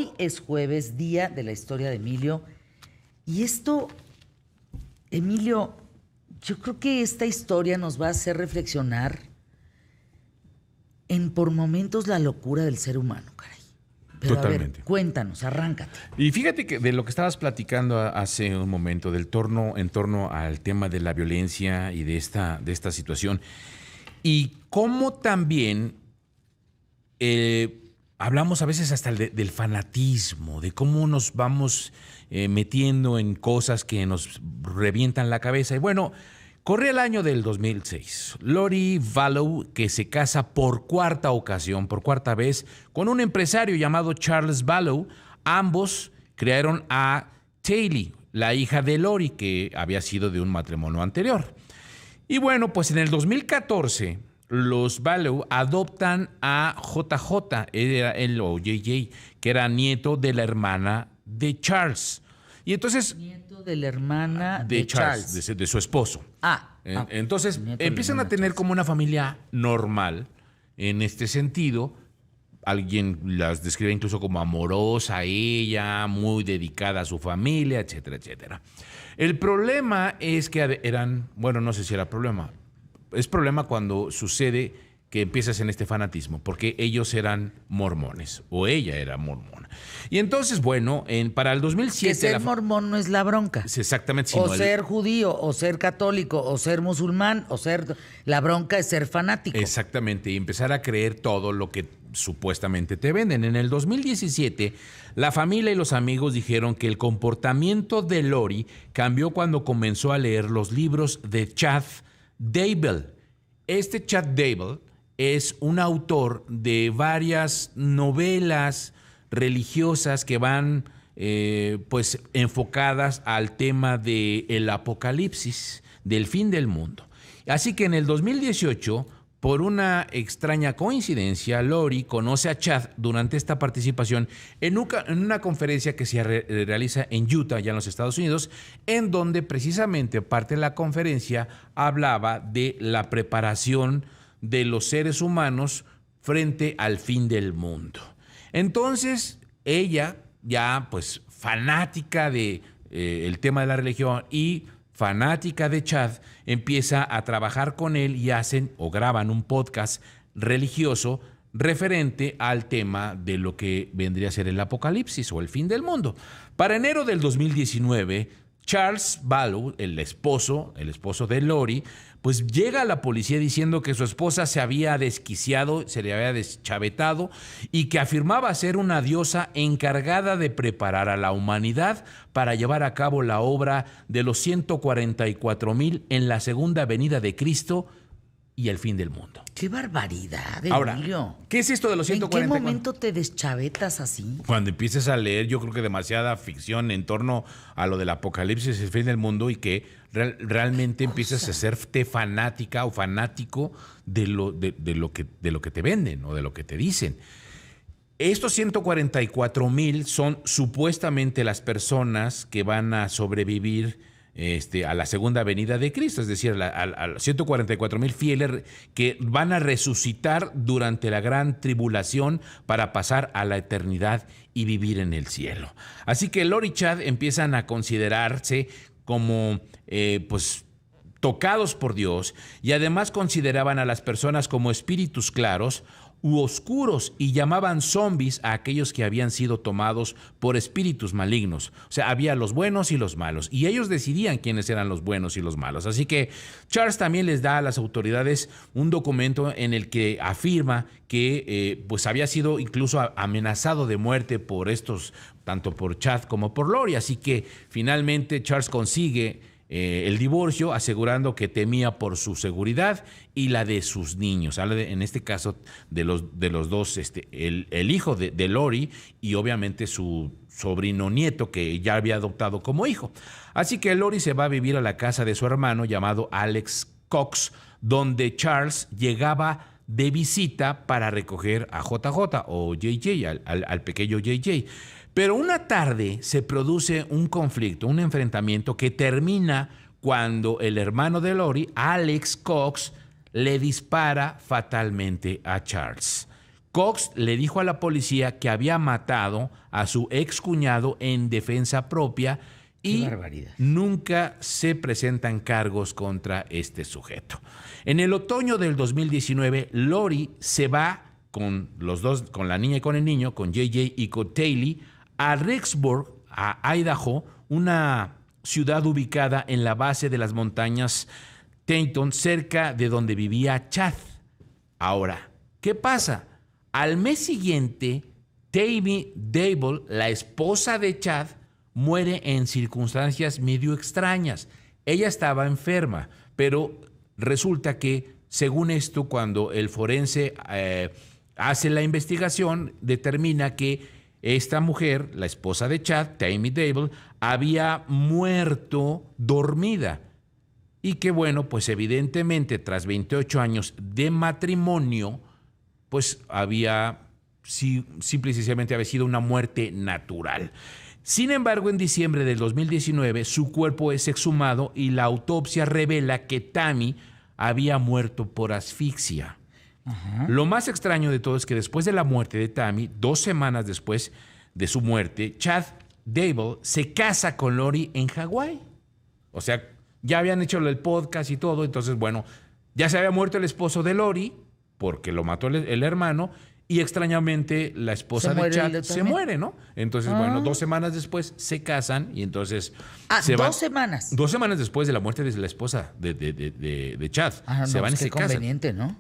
Hoy es jueves, día de la historia de Emilio. Y esto, Emilio, yo creo que esta historia nos va a hacer reflexionar en por momentos la locura del ser humano, caray. Pero Totalmente. a ver, cuéntanos, arráncate. Y fíjate que de lo que estabas platicando hace un momento, en torno al tema de la violencia y de esta situación, y cómo también hablamos a veces hasta del fanatismo, de cómo nos vamos metiendo en cosas que nos revientan la cabeza. Y bueno, corría el año del 2006. Lori Vallow, que se casa por cuarta vez, con un empresario llamado Charles Vallow. Ambos crearon a Taylor, la hija de Lori, que había sido de un matrimonio anterior. Y bueno, pues en el 2014, los Vallow adoptan a JJ, o JJ, que era nieto de la hermana de Charles. Y entonces... Nieto de la hermana de Charles. De su esposo. Entonces empiezan a tener como una familia normal en este sentido. Alguien las describe incluso como amorosa ella, muy dedicada a su familia, etcétera, etcétera. El problema es que bueno, no sé si era problema. Es problema cuando sucede que empiezas en este fanatismo, porque ellos eran mormones, o ella era mormona. Y entonces, bueno, para el 2007... Que ser mormón no es la bronca. Exactamente. O ser judío, o ser católico, o ser musulmán, la bronca es ser fanático. Exactamente, y empezar a creer todo lo que supuestamente te venden. En el 2017, la familia y los amigos dijeron que el comportamiento de Lori cambió cuando comenzó a leer los libros de Chad Daybell. Este Chad Daybell es un autor de varias novelas religiosas que van pues enfocadas al tema del apocalipsis, del fin del mundo. Así que en el 2018, por una extraña coincidencia, Lori conoce a Chad durante esta participación en una conferencia que se realiza en Utah, ya en los Estados Unidos, en donde precisamente parte de la conferencia hablaba de la preparación de los seres humanos frente al fin del mundo. Entonces, ella, ya pues fanática de el tema de la religión y fanática de Chad, empieza a trabajar con él y hacen o graban un podcast religioso referente al tema de lo que vendría a ser el apocalipsis o el fin del mundo. Para enero del 2019, Charles Vallow, el esposo de Lori, pues llega a la policía diciendo que su esposa se había desquiciado, se le había deschavetado y que afirmaba ser una diosa encargada de preparar a la humanidad para llevar a cabo la obra de los 144,000 en la segunda venida de Cristo y el fin del mundo. ¡Qué barbaridad, Ahora, Emilio! ¿qué es esto de los 144? ¿En qué momento te deschavetas así? Cuando empieces a leer, yo creo que demasiada ficción en torno a lo del apocalipsis, el fin del mundo, y que realmente empiezas a serte fanática o fanático de lo que te venden o de lo que te dicen. Estos 144,000 son supuestamente las personas que van a sobrevivir a la segunda venida de Cristo, es decir, a 144,000 fieles que van a resucitar durante la gran tribulación para pasar a la eternidad y vivir en el cielo. Así que Lori y Chad empiezan a considerarse como pues tocados por Dios, y además consideraban a las personas como espíritus claros u oscuros y llamaban zombies a aquellos que habían sido tomados por espíritus malignos. O sea, había los buenos y los malos, y ellos decidían quiénes eran los buenos y los malos. Así que Charles también les da a las autoridades un documento en el que afirma que pues había sido incluso amenazado de muerte por estos, tanto por Chad como por Lori. Así que finalmente Charles consigue el divorcio, asegurando que temía por su seguridad y la de sus niños. Habla en este caso de los dos, el hijo de Lori y obviamente su sobrino nieto que ya había adoptado como hijo. Así que Lori se va a vivir a la casa de su hermano llamado Alex Cox, donde Charles llegaba de visita para recoger a JJ o JJ, al pequeño JJ. Pero una tarde se produce un conflicto, un enfrentamiento que termina cuando el hermano de Lori, Alex Cox, le dispara fatalmente a Charles. Cox le dijo a la policía que había matado a su excuñado en defensa propia y nunca se presentan cargos contra este sujeto. En el otoño del 2019, Lori se va con los dos, con la niña y con el niño, con JJ y con Taylor, a Rexburg, a Idaho, una ciudad ubicada en la base de las montañas Teton, cerca de donde vivía Chad. Ahora, ¿qué pasa? Al mes siguiente, Tammy Dable, la esposa de Chad, muere en circunstancias medio extrañas. Ella estaba enferma, pero resulta que, según esto, cuando el forense hace la investigación, determina que esta mujer, la esposa de Chad, Tammy Dable, había muerto dormida. Y que bueno, pues evidentemente tras 28 años de matrimonio, pues simple y sencillamente había sido una muerte natural. Sin embargo, en diciembre del 2019, su cuerpo es exhumado y la autopsia revela que Tammy había muerto por asfixia. Ajá. Lo más extraño de todo es que después de la muerte de Tammy, 2 semanas después de su muerte, Chad Dable se casa con Lori en Hawái. O sea, ya habían hecho el podcast y todo, entonces, bueno, ya se había muerto el esposo de Lori, porque lo mató el hermano, y extrañamente la esposa de Chad se muere, ¿no? Entonces, bueno, 2 semanas después se casan y entonces... se 2 semanas. 2 semanas después de la muerte de la esposa de Chad. Se van y se casan. Conveniente, ¿no?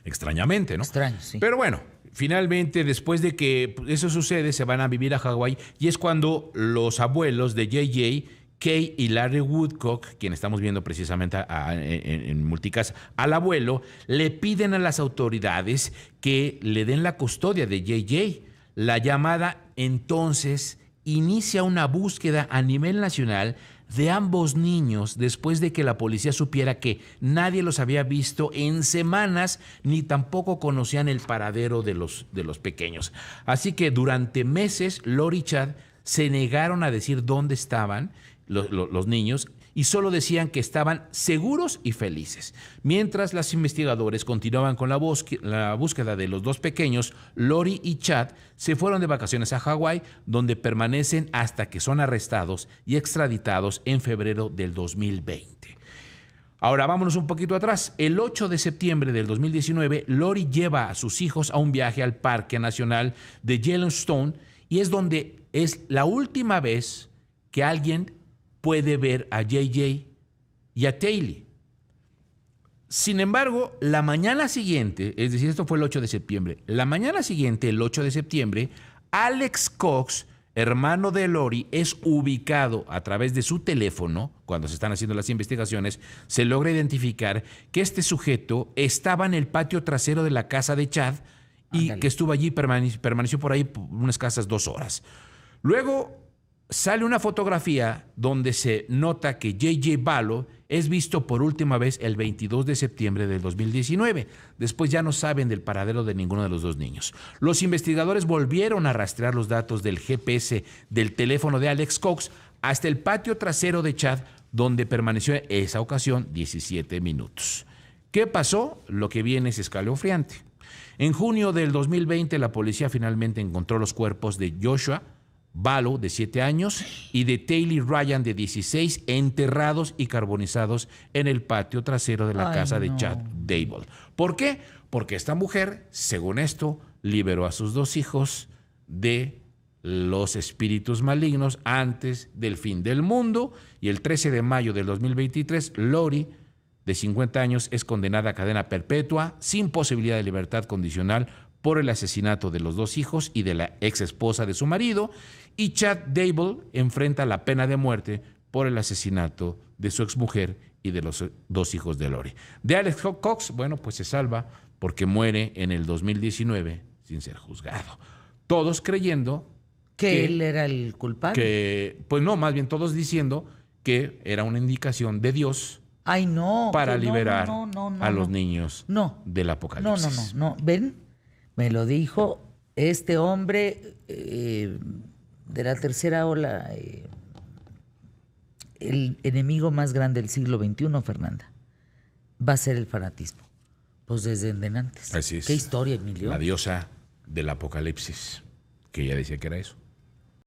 Extrañamente, ¿no? Extraño, sí. Pero bueno, finalmente, después de que eso sucede, se van a vivir a Hawái y es cuando los abuelos de JJ, Kay y Larry Woodcock, quien estamos viendo precisamente en Multicast, al abuelo, le piden a las autoridades que le den la custodia de JJ. La llamada entonces inicia una búsqueda a nivel nacional de ambos niños después de que la policía supiera que nadie los había visto en semanas ni tampoco conocían el paradero de los pequeños. Así que durante meses Lori y Chad se negaron a decir dónde estaban los niños y solo decían que estaban seguros y felices. Mientras los investigadores continuaban con la búsqueda de los 2 pequeños, Lori y Chad se fueron de vacaciones a Hawái, donde permanecen hasta que son arrestados y extraditados en febrero del 2020. Ahora vámonos un poquito atrás. El 8 de septiembre del 2019, Lori lleva a sus hijos a un viaje al Parque Nacional de Yellowstone y es donde es la última vez que alguien puede ver a JJ y a Taylor. Sin embargo, la mañana siguiente, es decir, esto fue el 8 de septiembre, la mañana siguiente, el 8 de septiembre, Alex Cox, hermano de Lori, es ubicado a través de su teléfono. Cuando se están haciendo las investigaciones, se logra identificar que este sujeto estaba en el patio trasero de la casa de Chad y que estuvo allí, permaneció por ahí por unas escasas 2 horas. Luego sale una fotografía donde se nota que JJ Vallow es visto por última vez el 22 de septiembre del 2019. Después ya no saben del paradero de ninguno de los 2 niños. Los investigadores volvieron a rastrear los datos del GPS del teléfono de Alex Cox hasta el patio trasero de Chad, donde permaneció en esa ocasión 17 minutos. ¿Qué pasó? Lo que viene es escalofriante. En junio del 2020, la policía finalmente encontró los cuerpos de Joshua Vallow, de 7 años, y de Taylor Ryan, de 16, enterrados y carbonizados en el patio trasero de la casa de Chad Dable. ¿Por qué? Porque esta mujer, según esto, liberó a sus 2 hijos de los espíritus malignos antes del fin del mundo, y el 13 de mayo del 2023, Lori, de 50 años, es condenada a cadena perpetua sin posibilidad de libertad condicional por el asesinato de los 2 hijos y de la ex esposa de su marido, y Chad Dable enfrenta la pena de muerte por el asesinato de su exmujer y de los 2 hijos de Lori. De Alex Cox, bueno, pues se salva porque muere en el 2019 sin ser juzgado. Todos creyendo que él era el culpable. Pues no, más bien todos diciendo que era una indicación de Dios para liberar a los niños del apocalipsis. No. ¿Ven? Me lo dijo este hombre de la tercera ola, el enemigo más grande del siglo XXI, Fernanda, va a ser el fanatismo. Pues desde antes. Así es. Qué historia, Emilio. La diosa del apocalipsis, que ella decía que era eso.